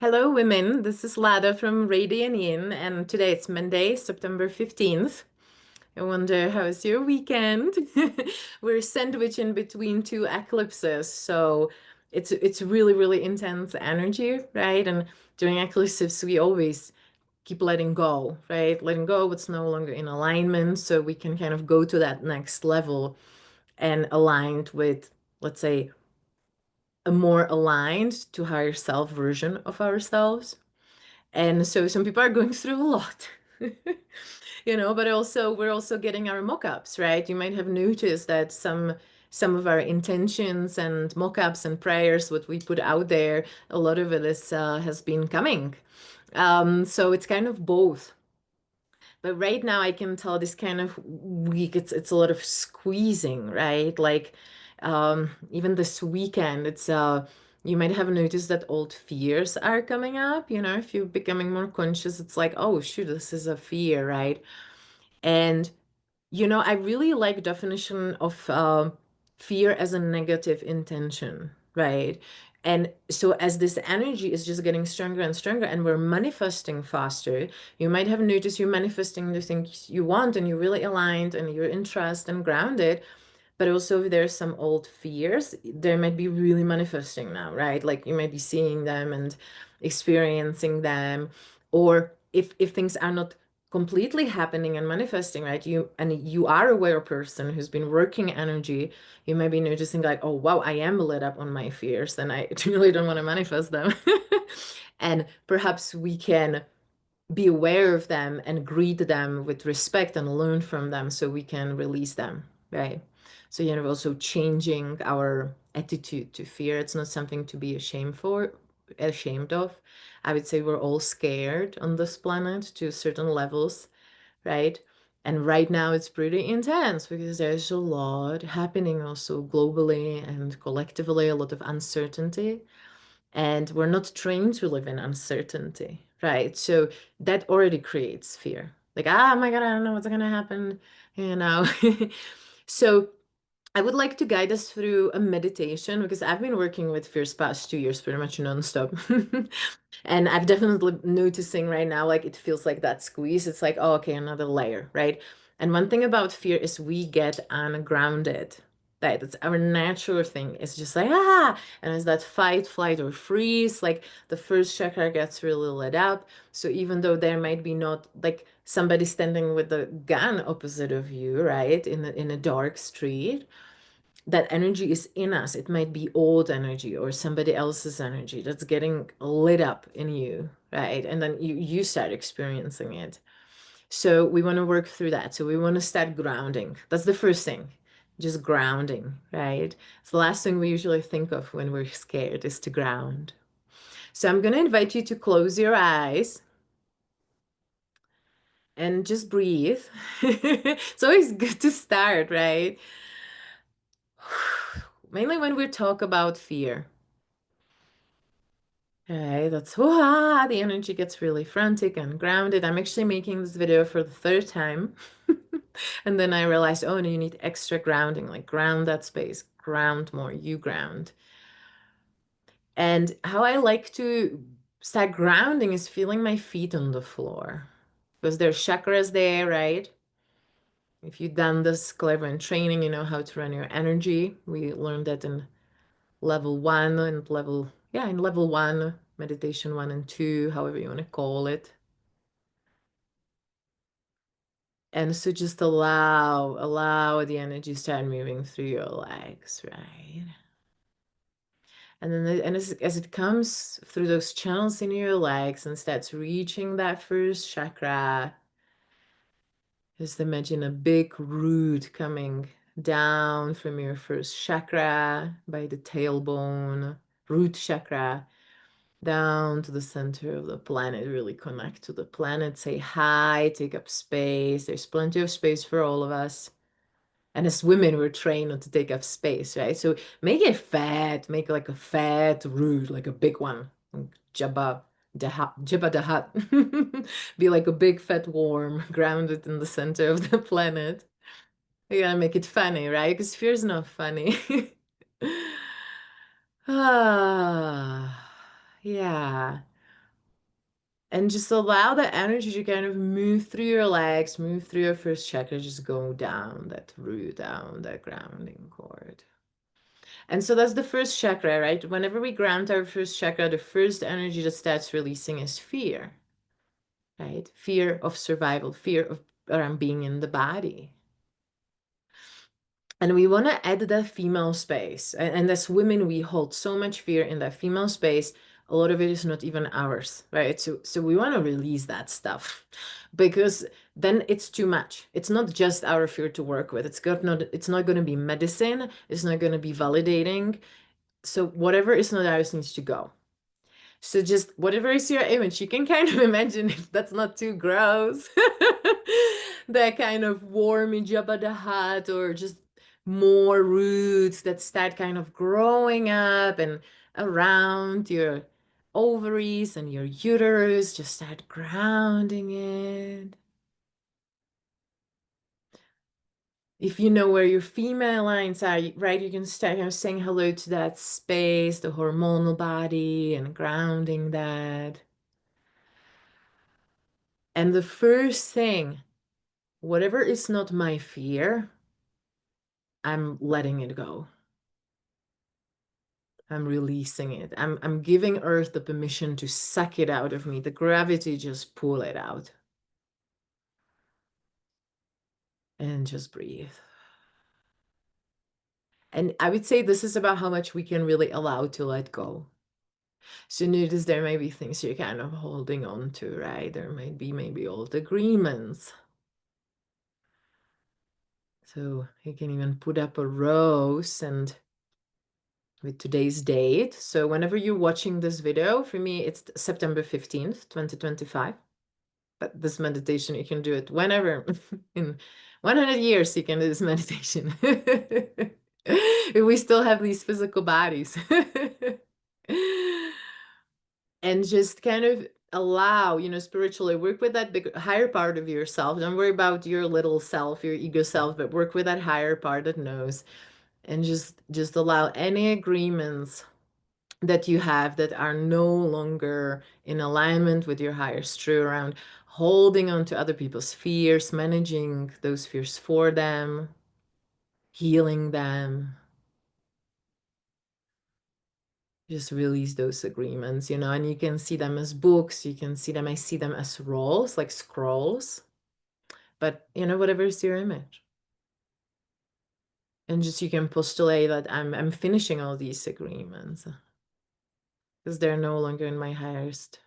Hello, women. This is Lada from Radiant Yin, and today it's Monday, September 15th. I wonder how is your weekend? We're sandwiched in between two eclipses, so it's really, really intense energy, right? And during eclipses, we always keep letting go, right? Letting go what's no longer in alignment, so we can kind of go to that next level and aligned with, let's say, a more aligned to higher self version of ourselves. And so some people are going through a lot, but also we're also getting our mock-ups, right? You might have noticed that some of our intentions and mock-ups and prayers, what we put out there, a lot of it is has been coming. So it's kind of both. But right now I can tell this kind of week, it's a lot of squeezing, right? Like even this weekend, it's you might have noticed that old fears are coming up, if you're becoming more conscious, it's like, oh shoot, this is a fear, right? And I really like definition of fear as a negative intention, right? And so as this energy is just getting stronger and stronger and we're manifesting faster, you might have noticed you're manifesting the things you want and you're really aligned and you're in trust and grounded. But also, if there's some old fears, they might be really manifesting now, right? Like you might be seeing them and experiencing them. Or if things are not completely happening and manifesting, right? You are a aware person who's been working energy, you might be noticing like, oh wow, I am lit up on my fears, and I really don't want to manifest them. And perhaps we can be aware of them and greet them with respect and learn from them so we can release them, right? So, also changing our attitude to fear. It's not something to be ashamed of. I would say we're all scared on this planet to certain levels, right? And right now it's pretty intense because there's a lot happening also globally and collectively, a lot of uncertainty. And we're not trained to live in uncertainty, right? So that already creates fear. Like, oh my God, I don't know what's gonna happen, you know. So I would like to guide us through a meditation because I've been working with fears past 2 years pretty much nonstop. And I've definitely noticing right now, like it feels like that squeeze. It's like, oh, okay, another layer, right? And one thing about fear is we get ungrounded. Right? That's our natural thing. It's just like, and it's that fight, flight, or freeze. Like the first chakra gets really lit up. So even though there might be not like somebody standing with a gun opposite of you, right, in a dark street, that energy is in us. It might be old energy or somebody else's energy that's getting lit up in you, right? And then you start experiencing it. So we want to work through that. So we want to start grounding. That's the first thing. Just grounding, right? It's the last thing we usually think of when we're scared is to ground. So I'm going to invite you to close your eyes and just breathe. It's always good to start, right? Mainly when we talk about fear. Okay, that's hoo-ha. The energy gets really frantic and grounded. I'm actually making this video for the third time. And then I realized, oh, no, you need extra grounding, like ground that space, ground more, you ground. And how I like to start grounding is feeling my feet on the floor because there's chakras there, right? If you've done this clairvoyant training, you know how to run your energy. We learned that in level one and in level one, meditation one and two, however you want to call it. And so just allow the energy start moving through your legs, right? And then as it comes through those channels in your legs and starts reaching that first chakra, just imagine a big root coming down from your first chakra by the tailbone, root chakra, down to the center of the planet. Really connect to the planet. Say hi, take up space. There's plenty of space for all of us. And as women, we're trained not to take up space, right? So make it fat, make like a fat root, like a big one. Like Jabba the Hutt. Be like a big fat worm grounded in the center of the planet. You gotta make it funny, right? Because fear's not funny. Ah, yeah. And just allow the energy to kind of move through your legs, move through your first chakra, just go down that root, down that grounding cord. And so that's the first chakra, right? Whenever we ground our first chakra, the first energy that starts releasing is fear, right? Fear of survival, fear of around being in the body. And we want to add that female space. And as women, we hold so much fear in that female space. A lot of it is not even ours, right? So we want to release that stuff because then it's too much. It's not just our fear to work with. It's not going to be medicine. It's not going to be validating. So whatever is not ours needs to go. So just whatever is your image, you can kind of imagine if that's not too gross. That kind of warmy Jabba the Hutt, or just more roots that start kind of growing up and around your ovaries and your uterus, just start grounding it. If you know where your female lines are, right, you can start kind of saying hello to that space, the hormonal body, and grounding that. And the first thing, whatever is not my fear, I'm letting it go. I'm releasing it. I'm giving Earth the permission to suck it out of me. The gravity just pull it out. And just breathe. And I would say this is about how much we can really allow to let go. So notice there may be things you're kind of holding on to, right? There might be maybe old agreements. So you can even put up a rose and with today's date. So whenever you're watching this video, for me, it's September 15th, 2025. But this meditation, you can do it whenever. In 100 years, you can do this meditation. If we still have these physical bodies. And just kind of allow, spiritually work with that big higher part of yourself. Don't worry about your little self, your ego self, but work with that higher part that knows. And just allow any agreements that you have that are no longer in alignment with your highest true, around holding on to other people's fears, managing those fears for them, healing them. Just release those agreements, and you can see them as books. You can see them, I see them as rolls, like scrolls, but whatever is your image. And just you can postulate that I'm finishing all these agreements because they're no longer in my highest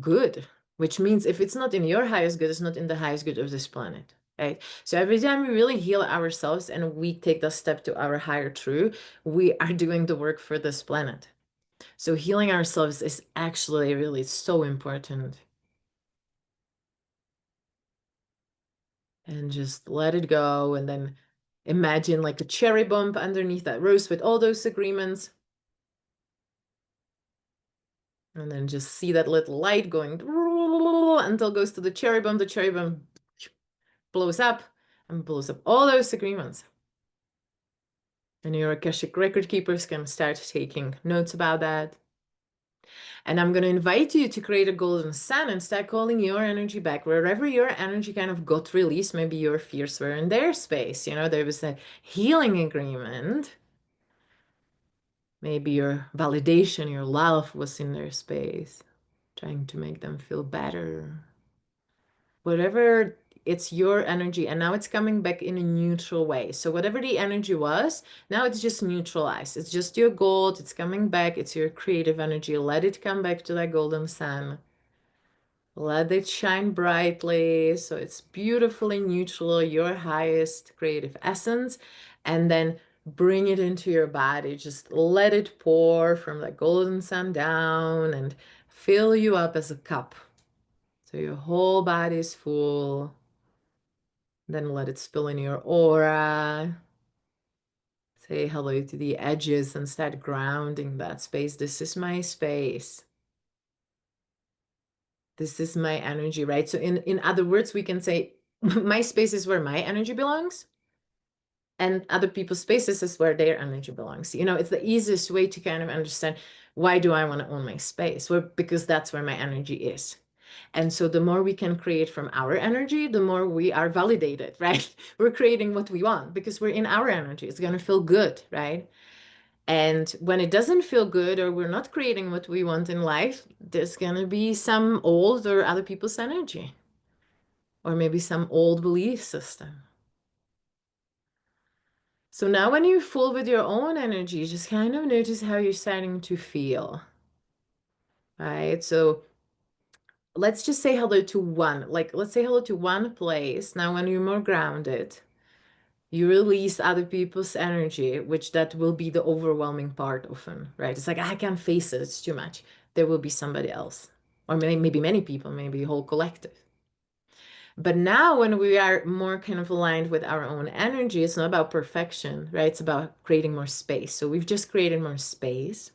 good, which means if it's not in your highest good, it's not in the highest good of this planet, right? So every time we really heal ourselves and we take the step to our higher true, we are doing the work for this planet. So healing ourselves is actually really so important. And just let it go, and then imagine like a cherry bomb underneath that rose with all those agreements. And then just see that little light going until it goes to the cherry bomb. The cherry bomb blows up and blows up all those agreements. And your Akashic record keepers can start taking notes about that. And I'm going to invite you to create a golden sun and start calling your energy back. Wherever your energy kind of got released, maybe your fears were in their space. There was a healing agreement. Maybe your validation, your love was in their space, trying to make them feel better. Whatever, it's your energy, and now it's coming back in a neutral way. So whatever the energy was, now it's just neutralized. It's just your gold. It's coming back. It's your creative energy. Let it come back to that golden sun. Let it shine brightly. So it's beautifully neutral, your highest creative essence. And then bring it into your body. Just let it pour from that golden sun down and fill you up as a cup. So your whole body is full. Then let it spill in your aura. Say hello to the edges and start grounding that space. This is my space. This is my energy, right? So in other words, we can say my space is where my energy belongs, and other people's spaces is where their energy belongs. It's the easiest way to kind of understand Why do I want to own my space? Well, because that's where my energy is. And so the more we can create from our energy, the more we are validated, right? We're creating what we want because we're in our energy. It's going to feel good, right? And when it doesn't feel good or we're not creating what we want in life, there's going to be some old or other people's energy, or maybe some old belief system. So now when you're full with your own energy, just kind of notice how you're starting to feel, right? So let's just say hello to one, like let's say hello to one place. Now, when you're more grounded, you release other people's energy, which that will be the overwhelming part often, right? It's like, I can't face it, it's too much. There will be somebody else, or maybe many people, maybe a whole collective. But now, when we are more kind of aligned with our own energy, it's not about perfection, right? It's about creating more space. So we've just created more space.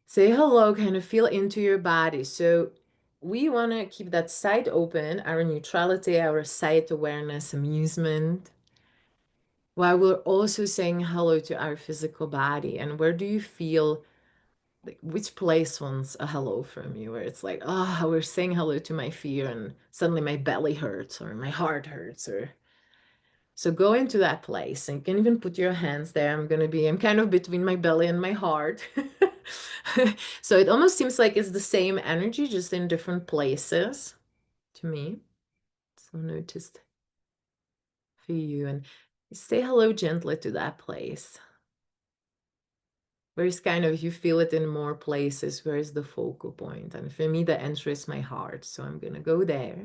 Say hello, kind of feel into your body. So we want to keep that side open, our neutrality, our side awareness, amusement, while we're also saying hello to our physical body. And where do you feel, like, which place wants a hello from you? Where it's like, oh, we're saying hello to my fear, and suddenly my belly hurts or my heart hurts, or so go into that place and you can even put your hands there. I'm kind of between my belly and my heart. So it almost seems like it's the same energy, just in different places to me. So notice for you and say hello gently to that place. Where's kind of, you feel it in more places, where is the focal point? And for me, the answer is my heart. So I'm gonna go there.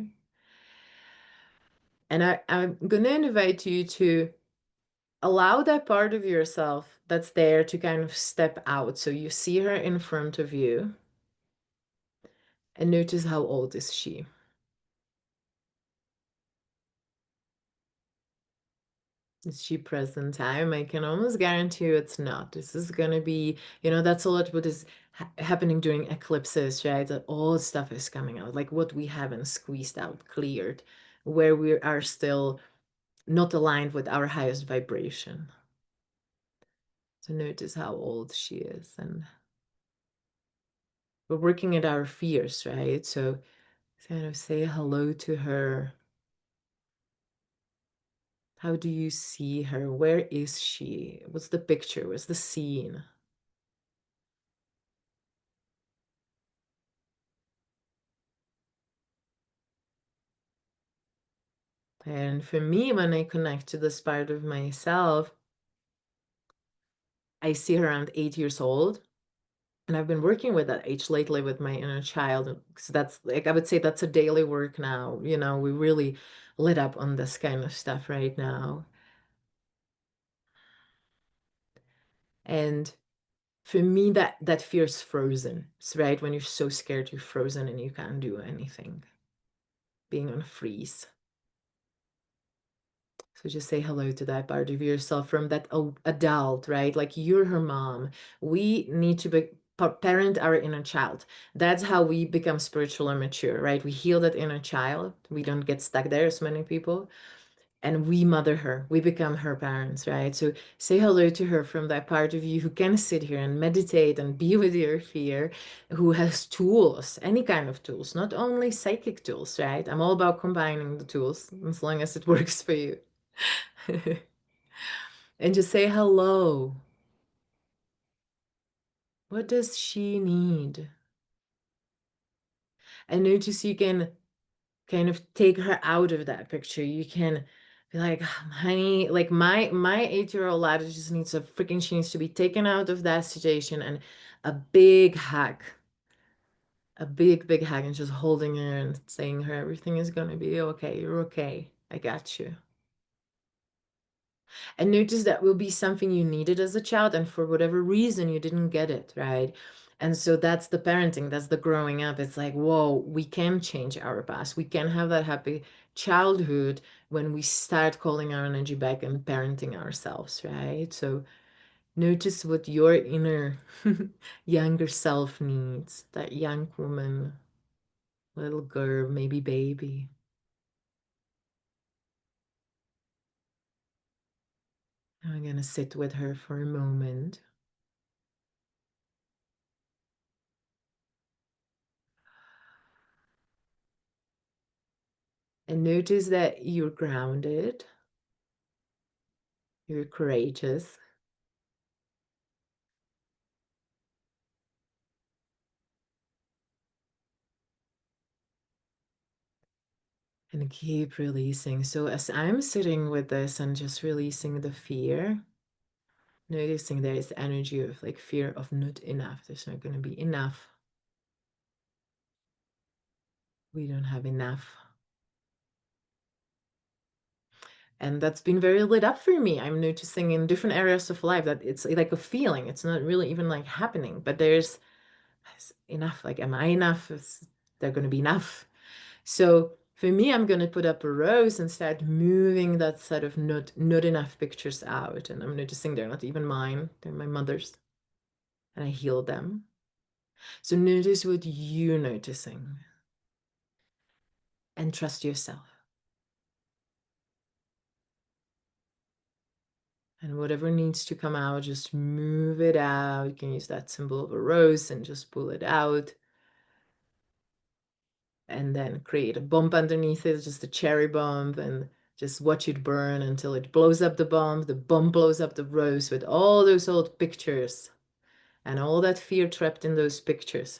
And I'm gonna invite you to allow that part of yourself that's there to kind of step out. So you see her in front of you and notice, how old is she? Is she present time? I can almost guarantee you it's not. This is going to be, that's a lot what is happening during eclipses, right? That all stuff is coming out, like what we haven't squeezed out, cleared, where we are still not aligned with our highest vibration. So notice how old she is. And we're working at our fears, right? So kind of say hello to her. How do you see her? Where is she? What's the picture? What's the scene? And for me, when I connect to this part of myself, I see her around 8 years old. And I've been working with that age lately with my inner child. So that's, like, I would say that's a daily work now. We really lit up on this kind of stuff right now. And for me, that fear's frozen. It's right when you're so scared, you're frozen and you can't do anything. Being on freeze. So just say hello to that part of yourself from that adult, right? Like, you're her mom. We need to parent our inner child. That's how we become spiritual and mature, right? We heal that inner child. We don't get stuck there as many people. And we mother her. We become her parents, right? So say hello to her from that part of you who can sit here and meditate and be with your fear, who has tools, any kind of tools, not only psychic tools, right? I'm all about combining the tools as long as it works for you. And just say hello. What does she need? And notice you can kind of take her out of that picture. You can be like, honey, like my 8-year-old lad just needs she needs to be taken out of that situation, and a big hug. A big, big hug, and just holding her and saying her everything is gonna be okay. You're okay. I got you. And notice that will be something you needed as a child, and for whatever reason you didn't get it, right? And so that's the parenting, that's the growing up. It's like, whoa, we can change our past. We can have that happy childhood when we start calling our energy back and parenting ourselves, right? So notice what your inner younger self needs, that young woman, little girl, maybe baby. I'm gonna sit with her for a moment. And notice that you're grounded, you're courageous, and keep releasing. So as I'm sitting with this and just releasing the fear, noticing there is energy of like fear of not enough. There's not going to be enough. We don't have enough. And that's been very lit up for me. I'm noticing in different areas of life that it's like a feeling. It's not really even like happening, but there's enough. Like, am I enough? Is there going to be enough? So for me, I'm going to put up a rose and start moving that sort of not enough pictures out. And I'm noticing they're not even mine. They're my mother's. And I heal them. So notice what you're noticing and trust yourself. And whatever needs to come out, just move it out. You can use that symbol of a rose and just pull it out. And then create a bump underneath it, just a cherry bump, and just watch it burn until it blows up the bump blows up the rose with all those old pictures and all that fear trapped in those pictures.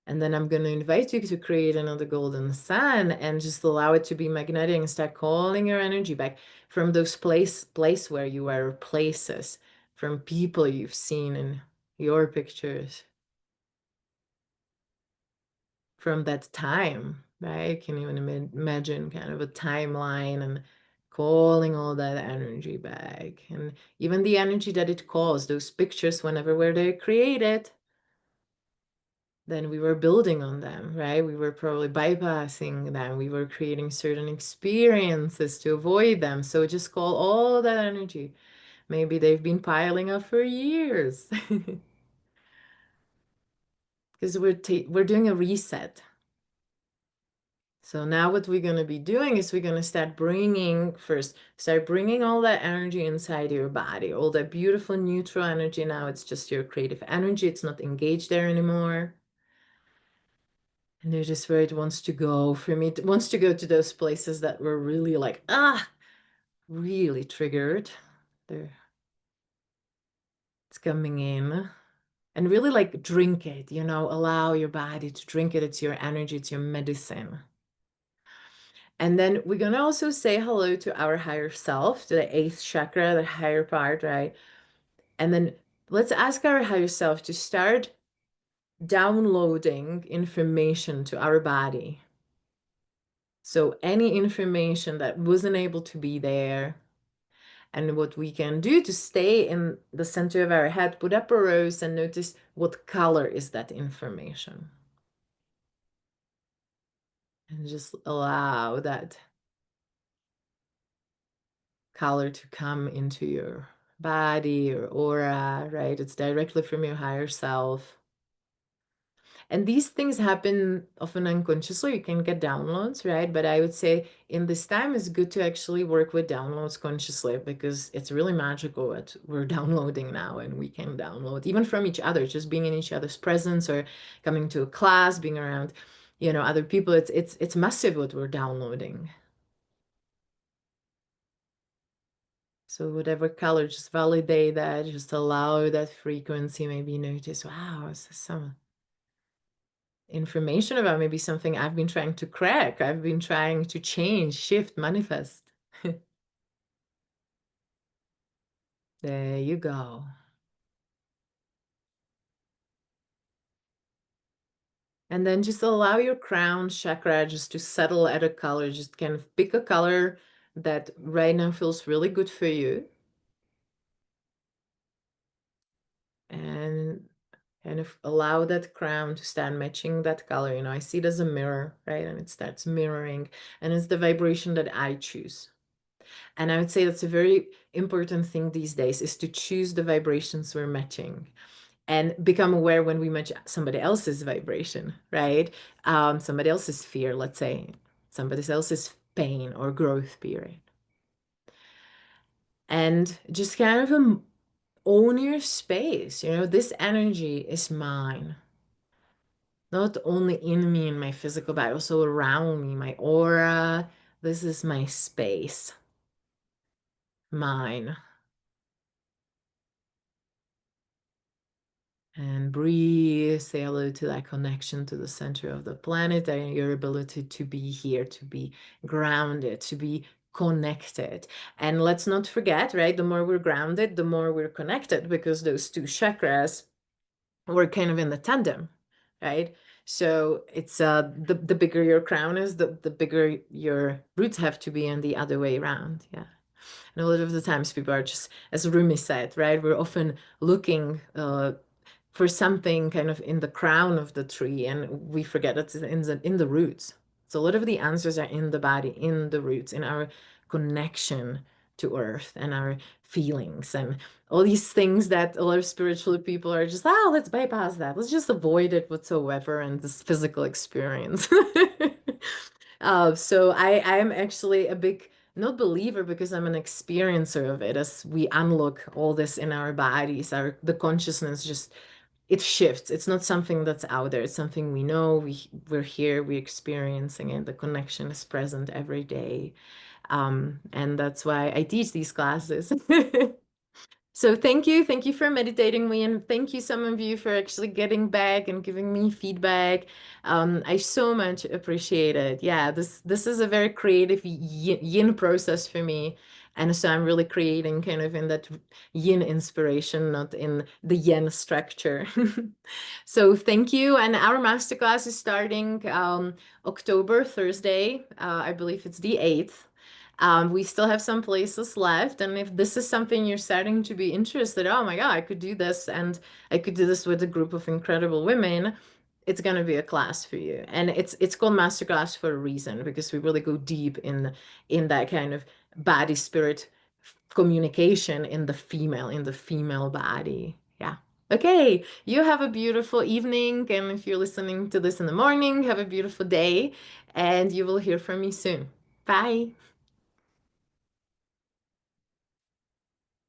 And then I'm going to invite you to create another golden sun and just allow it to be magnetic and start calling your energy back from those place where you were, places, from people you've seen in your pictures, from that time, right? You can even imagine kind of a timeline and calling all that energy back. And even the energy that it calls, those pictures, whenever were they created, then we were building on them, right? We were probably bypassing them. We were creating certain experiences to avoid them. So just call all that energy. Maybe they've been piling up for years because we're doing a reset. So now what we're going to be doing is we're going to start bringing all that energy inside your body, all that beautiful neutral energy. Now it's just your creative energy. It's not engaged there anymore. And notice where it wants to go. For me, it wants to go to those places that were really like, really triggered. There, it's coming in. And really like drink it, allow your body to drink it. It's your energy, it's your medicine. And then we're going to also say hello to our higher self, to the eighth chakra, the higher part, right? And then let's ask our higher self to start downloading information to our body. So any information that wasn't able to be there, and what we can do to stay in the center of our head, put up a rose and notice what color is that information. And just allow that color to come into your body or aura, right? It's directly from your higher self. And these things happen often unconsciously. You can get downloads, right? But I would say in this time, it's good to actually work with downloads consciously because it's really magical what we're downloading now. And we can download even from each other, just being in each other's presence or coming to a class, being around, other people. It's massive what we're downloading. So whatever color, just validate that, just allow that frequency. Maybe notice, wow, this is some information about maybe something I've been trying to crack. I've been trying to change, shift, manifest. There you go. And then just allow your crown chakra just to settle at a color. Just kind of pick a color that right now feels really good for you. And kind of allow that crown to start matching that color. I see it as a mirror, right? And it starts mirroring. And it's the vibration that I choose. And I would say that's a very important thing these days is to choose the vibrations we're matching and become aware when we match somebody else's vibration, right? Somebody else's fear, let's say, somebody else's pain or growth period. And just kind of own your space. This energy is mine. not only in me, in my physical body, also around me, my aura. This is my space, mine. And breathe, say hello to that connection to the center of the planet and your ability to be here, to be grounded, to be connected. And let's not forget, right? The more we're grounded, the more we're connected, because those two chakras were kind of in the tandem, right? So it's the bigger your crown is, the bigger your roots have to be, and the other way around. Yeah. And a lot of the times people are just, as Rumi said, right? We're often looking for something kind of in the crown of the tree, and we forget it's in the roots. So a lot of the answers are in the body, in the roots, in our connection to earth and our feelings and all these things that a lot of spiritual people are just, oh, let's bypass that. Let's just avoid it whatsoever and this physical experience. So I am actually a big not believer because I'm an experiencer of it. As we unlock all this in our bodies, our the consciousness just it shifts. It's not something that's out there. It's something we know. We're here. We're experiencing it. The connection is present every day, and that's why I teach these classes. So thank you for meditating me, and thank you some of you for actually getting back and giving me feedback. I so much appreciate it. Yeah, this is a very creative yin process for me, and so I'm really creating kind of in that yin inspiration, not in the yin structure. So thank you, and our masterclass is starting October Thursday. I believe it's the 8th. We still have some places left, and if this is something you're starting to be interested, oh my God, I could do this, and I could do this with a group of incredible women. It's gonna be a class for you, and it's called Masterclass for a reason because we really go deep in that kind of body spirit communication in the female body. Yeah. Okay, you have a beautiful evening, and if you're listening to this in the morning, have a beautiful day, and you will hear from me soon. Bye.